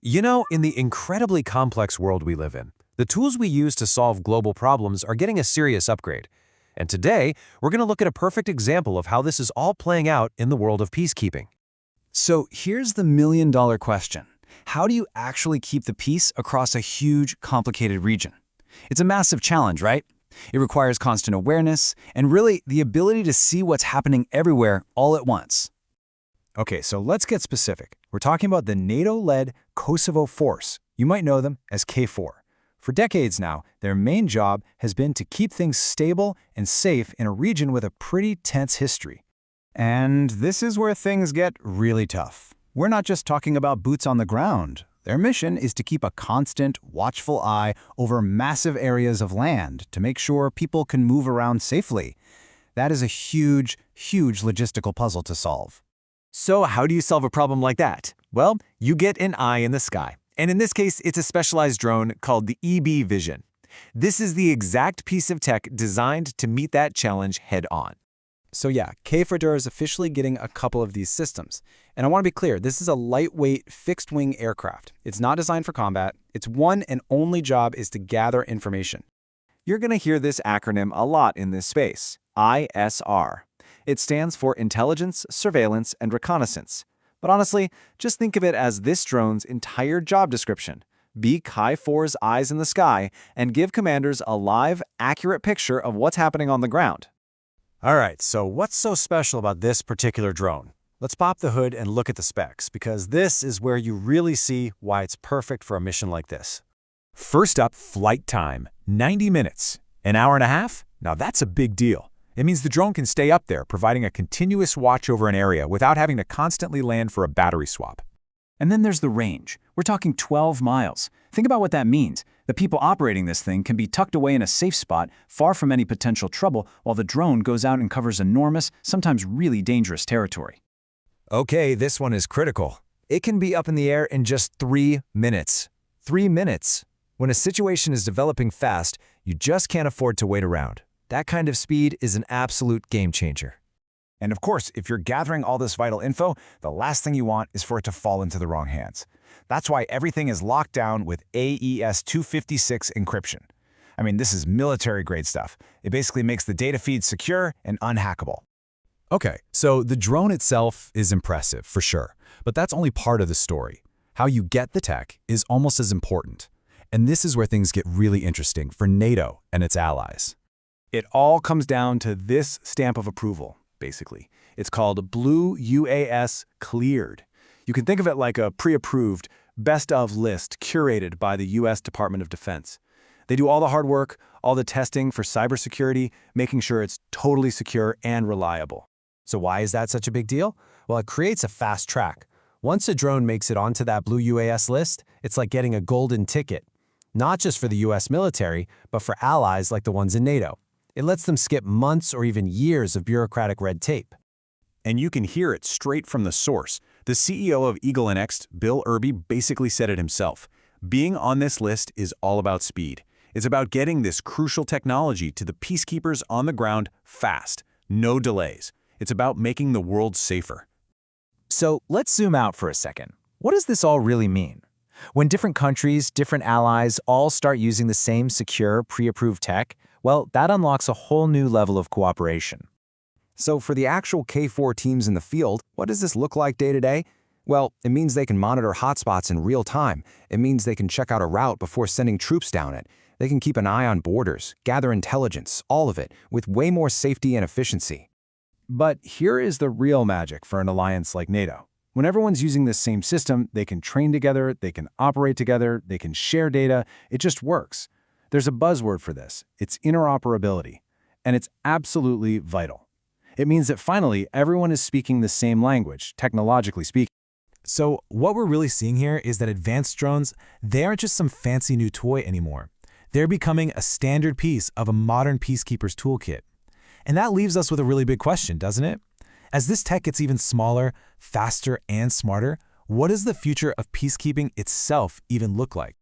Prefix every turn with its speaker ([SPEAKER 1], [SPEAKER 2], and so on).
[SPEAKER 1] You know, in the incredibly complex world we live in, the tools we use to solve global problems are getting a serious upgrade. And today, we're going to look at a perfect example of how this is all playing out in the world of peacekeeping.
[SPEAKER 2] So here's the million-dollar question. How do you actually keep the peace across a huge, complicated region? It's a massive challenge, right? It requires constant awareness and really the ability to see what's happening everywhere all at once. Okay, so let's get specific. We're talking about the NATO-led Kosovo Force. You might know them as K4. For decades now, their main job has been to keep things stable and safe in a region with a pretty tense history. And this is where things get really tough. We're not just talking about boots on the ground. Their mission is to keep a constant, watchful eye over massive areas of land to make sure people can move around safely. That is a huge, huge logistical puzzle to solve.
[SPEAKER 3] So how do you solve a problem like that? Well, you get an eye in the sky. And in this case, it's a specialized drone called the eBee Vision. This is the exact piece of tech designed to meet that challenge head-on.
[SPEAKER 2] So yeah, K4 is officially getting a couple of these systems. And I want to be clear, this is a lightweight, fixed-wing aircraft. It's not designed for combat. Its one and only job is to gather information.
[SPEAKER 3] You're going to hear this acronym a lot in this space, ISR. It stands for Intelligence, Surveillance, and Reconnaissance. But honestly, just think of it as this drone's entire job description. Be K4's eyes in the sky and give commanders a live, accurate picture of what's happening on the ground.
[SPEAKER 1] All right, so what's so special about this particular drone? Let's pop the hood and look at the specs, because this is where you really see why it's perfect for a mission like this. First up, flight time, 90 minutes. An hour and a half? Now that's a big deal. It means the drone can stay up there, providing a continuous watch over an area without having to constantly land for a battery swap.
[SPEAKER 2] And then there's the range. We're talking 12 miles. Think about what that means. The people operating this thing can be tucked away in a safe spot, far from any potential trouble, while the drone goes out and covers enormous, sometimes really dangerous territory.
[SPEAKER 1] Okay, this one is critical. It can be up in the air in just 3 minutes. 3 minutes. When a situation is developing fast, you just can't afford to wait around. That kind of speed is an absolute game changer.
[SPEAKER 4] And of course, if you're gathering all this vital info, the last thing you want is for it to fall into the wrong hands. That's why everything is locked down with AES 256 encryption. I mean, this is military-grade stuff. It basically makes the data feed secure and unhackable.
[SPEAKER 1] Okay, so the drone itself is impressive, for sure. But that's only part of the story. How you get the tech is almost as important. And this is where things get really interesting for NATO and its allies.
[SPEAKER 2] It all comes down to this stamp of approval, basically. It's called Blue UAS cleared. You can think of it like a pre-approved, best-of list curated by the U.S. Department of Defense. They do all the hard work, all the testing for cybersecurity, making sure it's totally secure and reliable.
[SPEAKER 1] So why is that such a big deal? Well, it creates a fast track. Once a drone makes it onto that Blue UAS list, it's like getting a golden ticket. Not just for the U.S. military, but for allies like the ones in NATO. It lets them skip months or even years of bureaucratic red tape.
[SPEAKER 3] And you can hear it straight from the source. The CEO of EagleNXT, Bill Irby, basically said it himself. Being on this list is all about speed. It's about getting this crucial technology to the peacekeepers on the ground fast, no delays. It's about making the world safer.
[SPEAKER 5] So let's zoom out for a second. What does this all really mean? When different countries, different allies all start using the same secure, pre-approved tech, well, that unlocks a whole new level of cooperation.
[SPEAKER 1] So for the actual K4 teams in the field, what does this look like day to day? Well, it means they can monitor hotspots in real time. It means they can check out a route before sending troops down it. They can keep an eye on borders, gather intelligence, all of it, with way more safety and efficiency.
[SPEAKER 2] But here is the real magic for an alliance like NATO. When everyone's using this same system, they can train together, they can operate together, they can share data. It just works. There's a buzzword for this. It's interoperability. And it's absolutely vital. It means that finally, everyone is speaking the same language, technologically speaking.
[SPEAKER 1] So what we're really seeing here is that advanced drones, they aren't just some fancy new toy anymore. They're becoming a standard piece of a modern peacekeeper's toolkit. And that leaves us with a really big question, doesn't it? As this tech gets even smaller, faster, and smarter, what does the future of peacekeeping itself even look like?